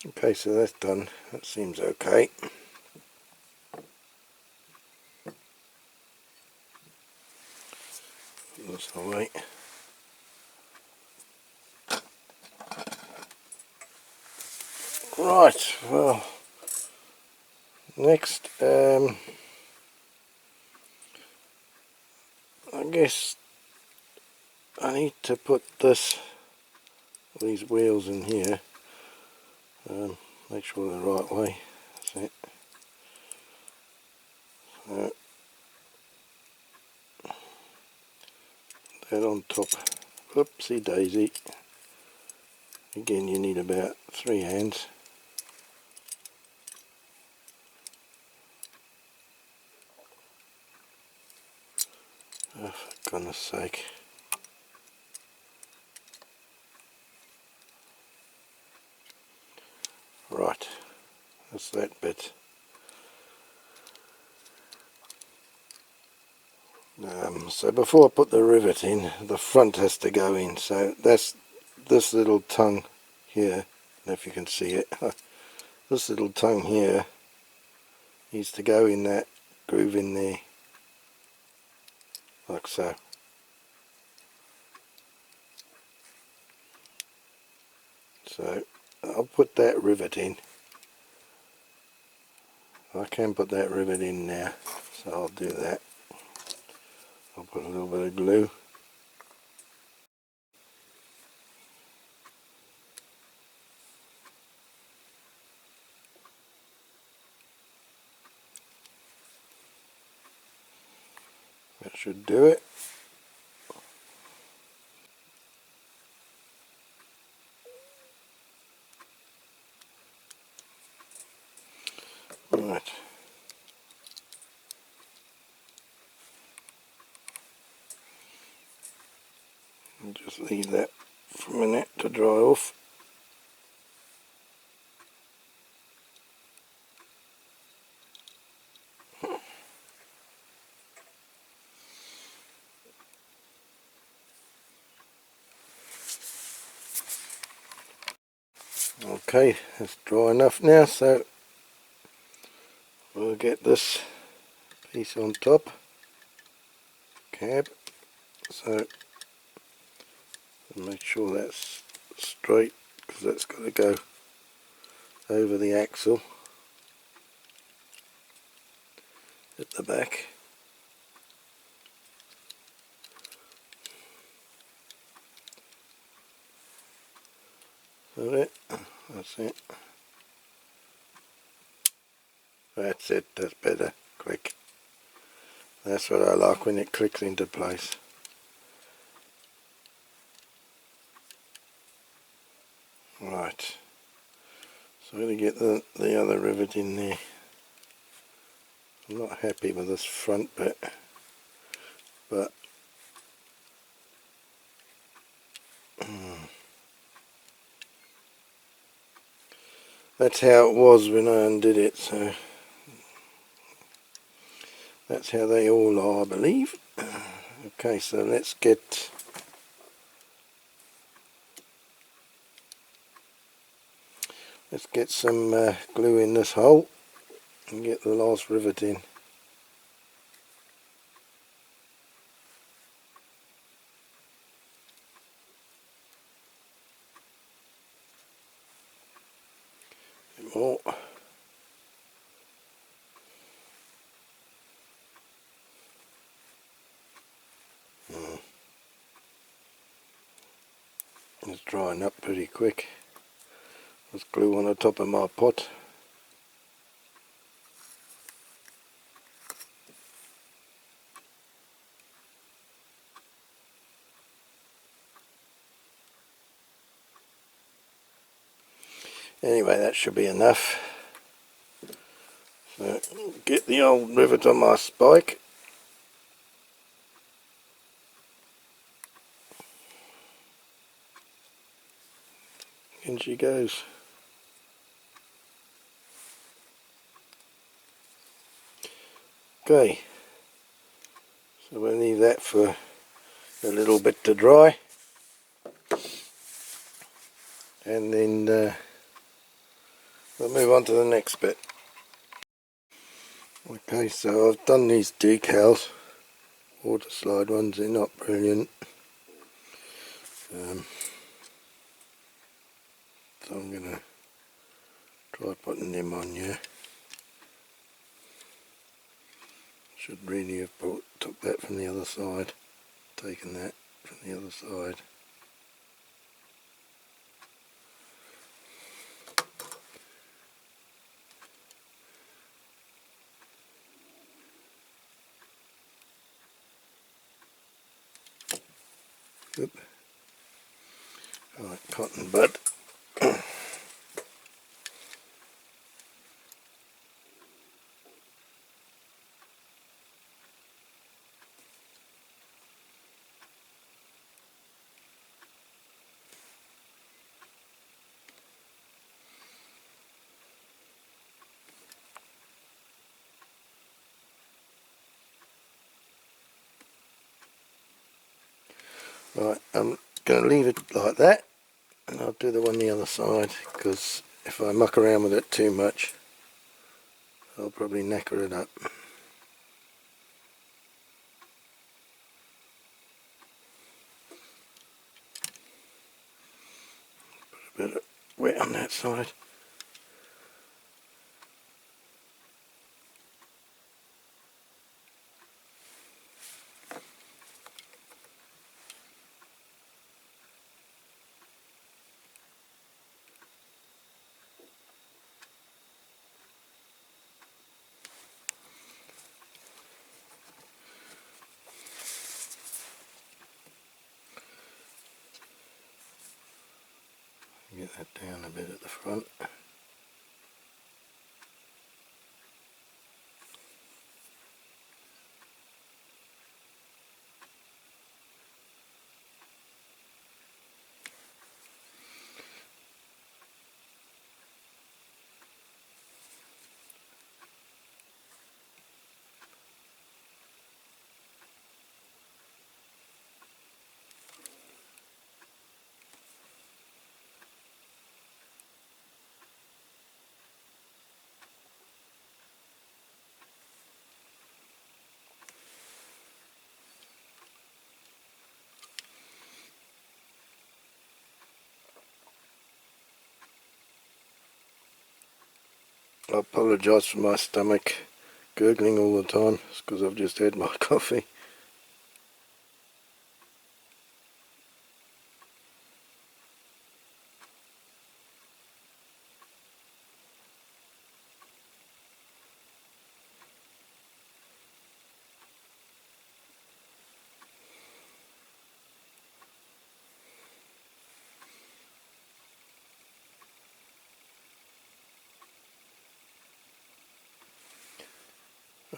Okay, so that's done. That seems okay. That's the way. Right, well, next, I guess I need to put these wheels in here. Make sure they're the right way. That's it. So, that on top. Oopsie daisy. Again, you need about 3 hands. Oh, for goodness sake. Right, that's that bit. So before I put the rivet in, the front has to go in. So that's this little tongue here. I don't know if you can see it. This little tongue here needs to go in that groove in there, like so. So I'll put that rivet in. I can put that rivet in now, so I'll do that. I'll put a little bit of glue. should do it. Right. And just leave that for a minute to dry off. Okay, it's dry enough now, so we'll get this piece on top, cab, so make sure that's straight, because that's got to go over the axle at the back. That's it. That's it, that's better. Click. That's what I like, when it clicks into place. Right. So I'm going to get the other rivet in there. I'm not happy with this front bit, but that's how it was when I undid it, so that's how they all are, I believe. Okay, so let's get some glue in this hole and get the last rivet in. A bit more. It's drying up pretty quick. There's glue on the top of my pot. Anyway, that should be enough. So get the old rivet on my spike. In she goes. Okay, so we'll leave that for a little bit to dry, and then we'll move on to the next bit. Okay, so I've done these decals, water slide ones. They're not brilliant, so I'm going to try putting them on here. Should really have took that from the other side, taken that from the other side. Oop. Right, cotton bud. Right, I'm going to leave it like that, and I'll do the one the other side, because if I muck around with it too much, I'll probably knacker it up. Put a bit of wet on that side. Get that down a bit at the front. I apologise for my stomach gurgling all the time. It's because I've just had my coffee.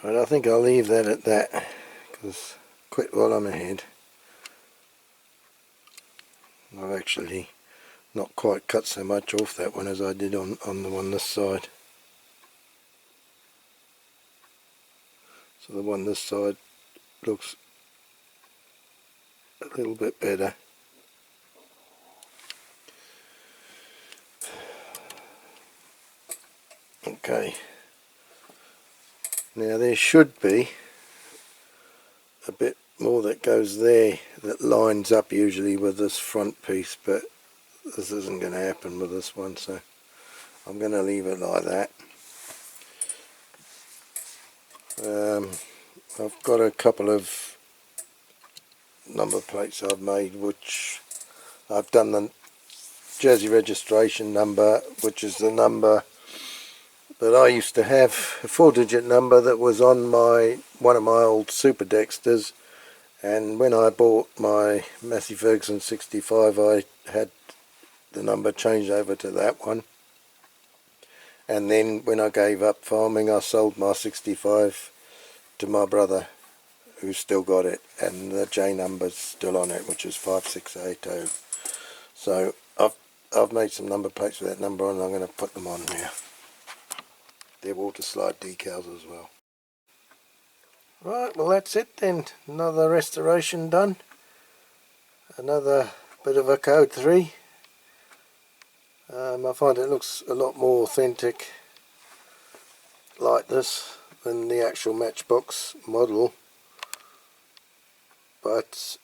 Right, I think I'll leave that at that, because quit while I'm ahead. I've actually not quite cut so much off that one as I did on the one this side. So the one this side looks a little bit better. Okay, now there should be a bit more that goes there that lines up usually with this front piece, but this isn't going to happen with this one, so I'm going to leave it like that. I've got a couple of number plates I've made, which I've done the Jersey registration number, which is the number that I used to have, a 4-digit number that was on one of my old Super Dexters, and when I bought my Massey-Ferguson 65 I had the number changed over to that one, and then when I gave up farming I sold my 65 to my brother, who's still got it, and the J number's still on it, which is 5680. So I've made some number plates with that number on, and I'm going to put them on now. They're water slide decals as well. Right, well that's it then. Another restoration done. Another bit of a Code 3. I find it looks a lot more authentic like this than the actual Matchbox model. But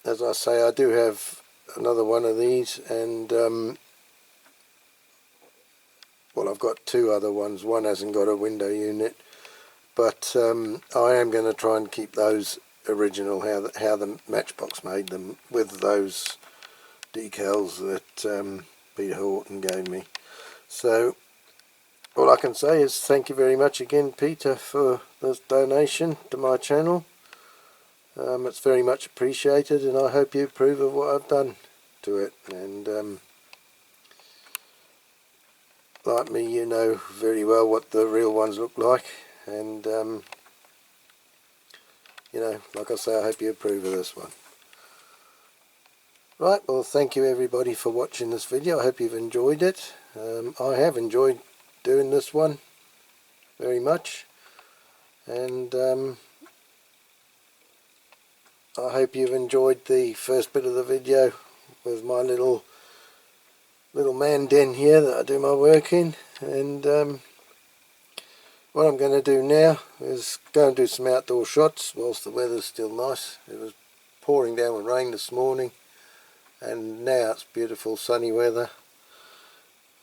as I say, I do have another one of these, and well, I've got two other ones. One hasn't got a window unit, but I am going to try and keep those original, how the Matchbox made them, with those decals that Peter Horton gave me. So all I can say is thank you very much again, Peter, for this donation to my channel. It's very much appreciated, and I hope you approve of what I've done to it. And like me, you know very well what the real ones look like, and you know, like I say, I hope you approve of this one. Right, well thank you everybody for watching this video. I hope you've enjoyed it. I have enjoyed doing this one very much, and I hope you've enjoyed the first bit of the video with my little man den here that I do my work in. And what I'm going to do now is go and do some outdoor shots whilst the weather's still nice. It was pouring down with rain this morning, and now it's beautiful sunny weather.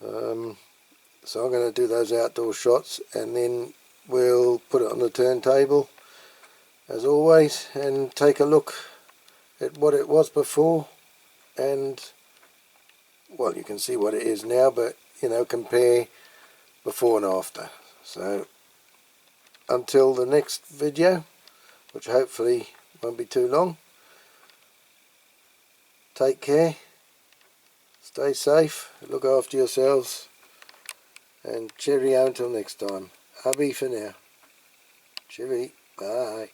So I'm going to do those outdoor shots, and then we'll put it on the turntable as always and take a look at what it was before, and well, you can see what it is now, but you know, compare before and after. So until the next video, which hopefully won't be too long, take care, Stay safe, look after yourselves, and cheerio until next time. Hubby for now. Cheery, bye.